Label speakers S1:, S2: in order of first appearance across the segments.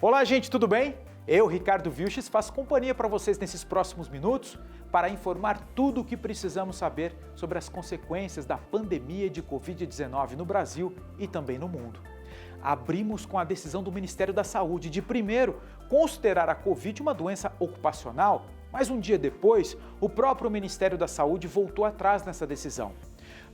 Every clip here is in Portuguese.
S1: Olá, gente, tudo bem? Eu, Ricardo Vilches, faço companhia para vocês nesses próximos minutos para informar tudo o que precisamos saber sobre as consequências da pandemia de Covid-19 no Brasil e também no mundo. Abrimos com a decisão do Ministério da Saúde de, primeiro, considerar a Covid uma doença ocupacional, mas um dia depois, o próprio Ministério da Saúde voltou atrás nessa decisão.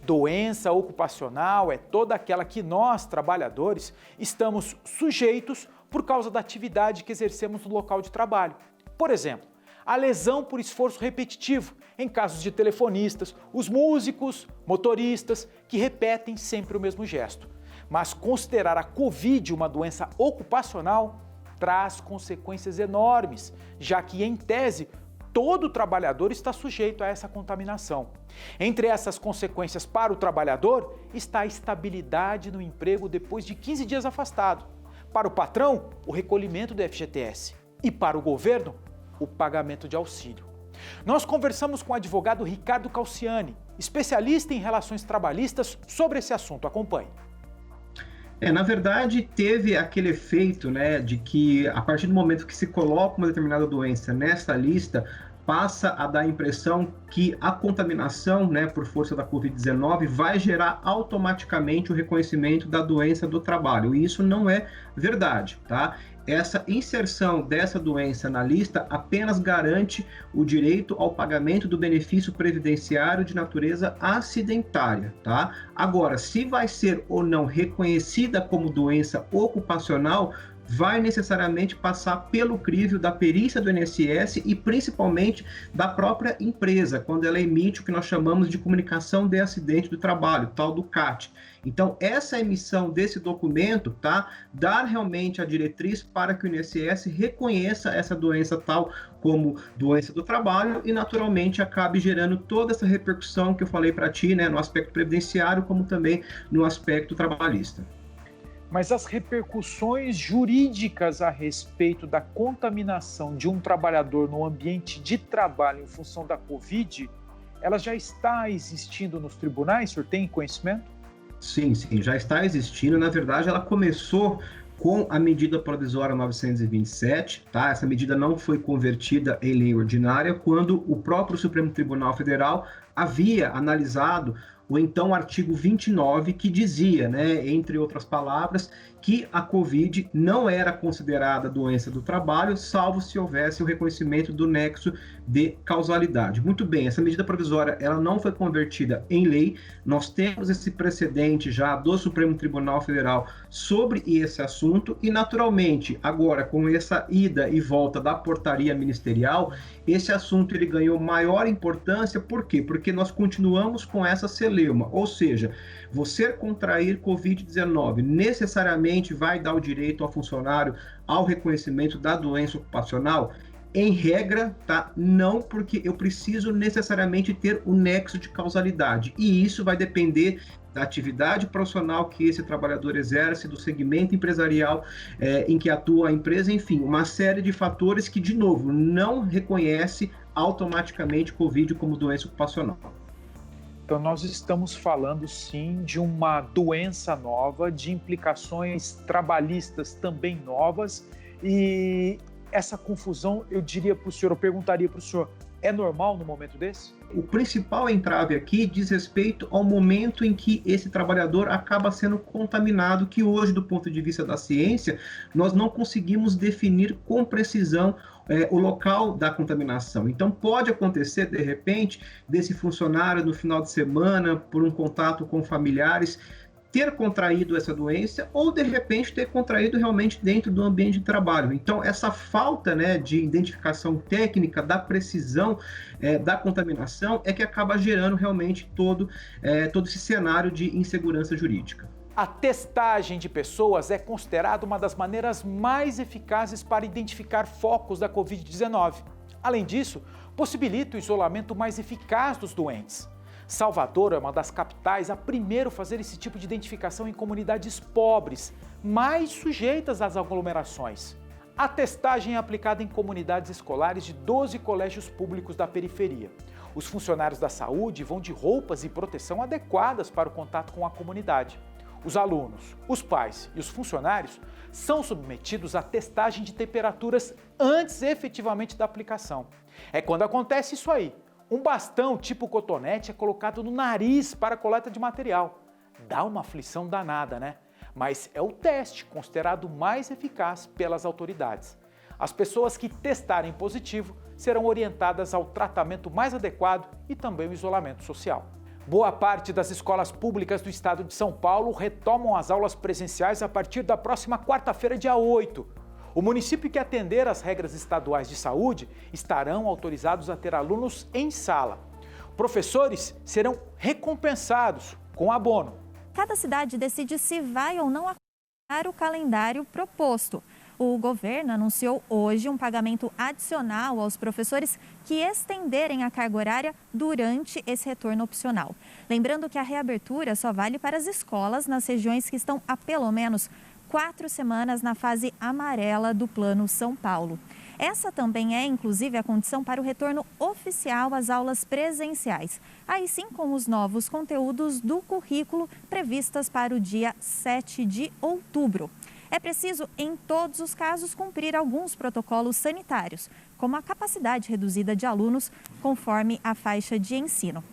S1: Doença ocupacional é toda aquela que nós, trabalhadores, estamos sujeitos por causa da atividade que exercemos no local de trabalho. Por exemplo, a lesão por esforço repetitivo, em casos de telefonistas, os músicos, motoristas, que repetem sempre o mesmo gesto. Mas considerar a Covid uma doença ocupacional traz consequências enormes, já que, em tese, todo trabalhador está sujeito a essa contaminação. Entre essas consequências para o trabalhador está a estabilidade no emprego depois de 15 dias afastado. Para o patrão, o recolhimento do FGTS. E para o governo, o pagamento de auxílio. Nós conversamos com o advogado Ricardo Calciani, especialista em relações trabalhistas, sobre esse assunto. Acompanhe.
S2: Na verdade, teve aquele efeito, de que a partir do momento que se coloca uma determinada doença nessa lista, passa a dar a impressão que a contaminação, por força da Covid-19, vai gerar automaticamente o reconhecimento da doença do trabalho. E isso não é verdade, tá? Essa inserção dessa doença na lista apenas garante o direito ao pagamento do benefício previdenciário de natureza acidentária, tá? Agora, se vai ser ou não reconhecida como doença ocupacional, vai necessariamente passar pelo crivo da perícia do INSS e principalmente da própria empresa, quando ela emite o que nós chamamos de comunicação de acidente do trabalho, tal do CAT. Então, essa emissão desse documento, dá realmente a diretriz para que o INSS reconheça essa doença tal como doença do trabalho e, naturalmente, acabe gerando toda essa repercussão que eu falei para ti, no aspecto previdenciário, como também no aspecto trabalhista.
S1: Mas as repercussões jurídicas a respeito da contaminação de um trabalhador no ambiente de trabalho em função da Covid, ela já está existindo nos tribunais? O senhor tem conhecimento?
S2: Sim, já está existindo. Na verdade, ela começou com a medida provisória 927, Essa medida não foi convertida em lei ordinária quando o próprio Supremo Tribunal Federal havia analisado o então artigo 29, que dizia, entre outras palavras, que a Covid não era considerada doença do trabalho, salvo se houvesse o reconhecimento do nexo de causalidade. Muito bem, essa medida provisória ela não foi convertida em lei, nós temos esse precedente já do Supremo Tribunal Federal sobre esse assunto e, naturalmente, agora com essa ida e volta da portaria ministerial, esse assunto ele ganhou maior importância. Por quê? Porque nós continuamos com essa celeuma, ou seja, você contrair Covid-19 necessariamente vai dar o direito ao funcionário ao reconhecimento da doença ocupacional? Em regra, não, porque eu preciso necessariamente ter o nexo de causalidade, e isso vai depender da atividade profissional que esse trabalhador exerce, do segmento empresarial em que atua a empresa, enfim, uma série de fatores que, de novo, não reconhece automaticamente Covid como doença ocupacional.
S1: Então, nós estamos falando, sim, de uma doença nova, de implicações trabalhistas também novas, e essa confusão, eu perguntaria para o senhor, é normal no momento desse?
S2: O principal entrave aqui diz respeito ao momento em que esse trabalhador acaba sendo contaminado, que hoje, do ponto de vista da ciência, nós não conseguimos definir com precisão o local da contaminação. Então, pode acontecer, de repente, desse funcionário no final de semana, por um contato com familiares, ter contraído essa doença ou, de repente, ter contraído realmente dentro do ambiente de trabalho. Então, essa falta de identificação técnica da precisão da contaminação é que acaba gerando realmente todo esse cenário de insegurança jurídica.
S1: A testagem de pessoas é considerada uma das maneiras mais eficazes para identificar focos da Covid-19. Além disso, possibilita o isolamento mais eficaz dos doentes. Salvador é uma das capitais a primeiro fazer esse tipo de identificação em comunidades pobres, mais sujeitas às aglomerações. A testagem é aplicada em comunidades escolares de 12 colégios públicos da periferia. Os funcionários da saúde vão de roupas e proteção adequadas para o contato com a comunidade. Os alunos, os pais e os funcionários são submetidos à testagem de temperaturas antes efetivamente da aplicação. É quando acontece isso aí. Um bastão tipo cotonete é colocado no nariz para a coleta de material. Dá uma aflição danada, né? Mas é o teste considerado mais eficaz pelas autoridades. As pessoas que testarem positivo serão orientadas ao tratamento mais adequado e também o isolamento social. Boa parte das escolas públicas do estado de São Paulo retomam as aulas presenciais a partir da próxima quarta-feira, dia 8. O município que atender às regras estaduais de saúde estarão autorizados a ter alunos em sala. Professores serão recompensados com abono.
S3: Cada cidade decide se vai ou não acompanhar o calendário proposto. O governo anunciou hoje um pagamento adicional aos professores que estenderem a carga horária durante esse retorno opcional. Lembrando que a reabertura só vale para as escolas nas regiões que estão há pelo menos 4 semanas na fase amarela do Plano São Paulo. Essa também é, inclusive, a condição para o retorno oficial às aulas presenciais. Aí sim, com os novos conteúdos do currículo previstas para o dia 7 de outubro. É preciso, em todos os casos, cumprir alguns protocolos sanitários, como a capacidade reduzida de alunos, conforme a faixa de ensino.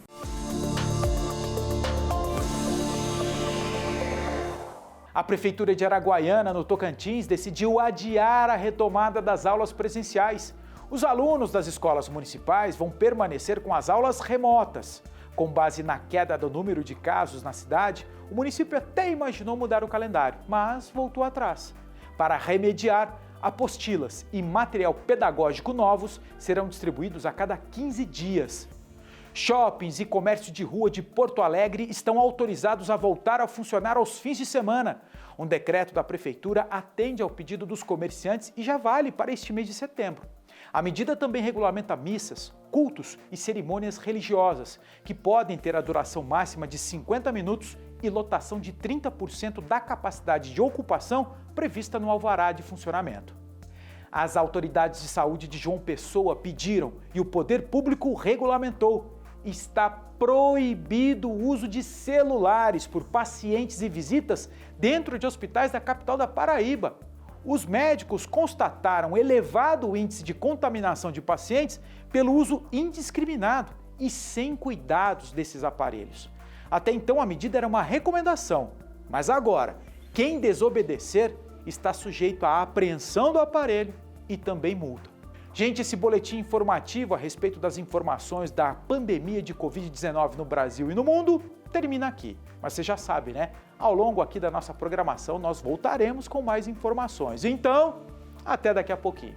S1: A Prefeitura de Araguaiana, no Tocantins, decidiu adiar a retomada das aulas presenciais. Os alunos das escolas municipais vão permanecer com as aulas remotas. Com base na queda do número de casos na cidade, o município até imaginou mudar o calendário, mas voltou atrás. Para remediar, apostilas e material pedagógico novos serão distribuídos a cada 15 dias. Shoppings e comércio de rua de Porto Alegre estão autorizados a voltar a funcionar aos fins de semana. Um decreto da Prefeitura atende ao pedido dos comerciantes e já vale para este mês de setembro. A medida também regulamenta missas, cultos e cerimônias religiosas, que podem ter a duração máxima de 50 minutos e lotação de 30% da capacidade de ocupação prevista no alvará de funcionamento. As autoridades de saúde de João Pessoa pediram e o poder público regulamentou. Está proibido o uso de celulares por pacientes e visitas dentro de hospitais da capital da Paraíba. Os médicos constataram elevado índice de contaminação de pacientes pelo uso indiscriminado e sem cuidados desses aparelhos. Até então a medida era uma recomendação, mas agora quem desobedecer está sujeito à apreensão do aparelho e também multa. Gente, esse boletim informativo a respeito das informações da pandemia de Covid-19 no Brasil e no mundo termina aqui. Mas você já sabe, né? Ao longo aqui da nossa programação nós voltaremos com mais informações. Então, até daqui a pouquinho.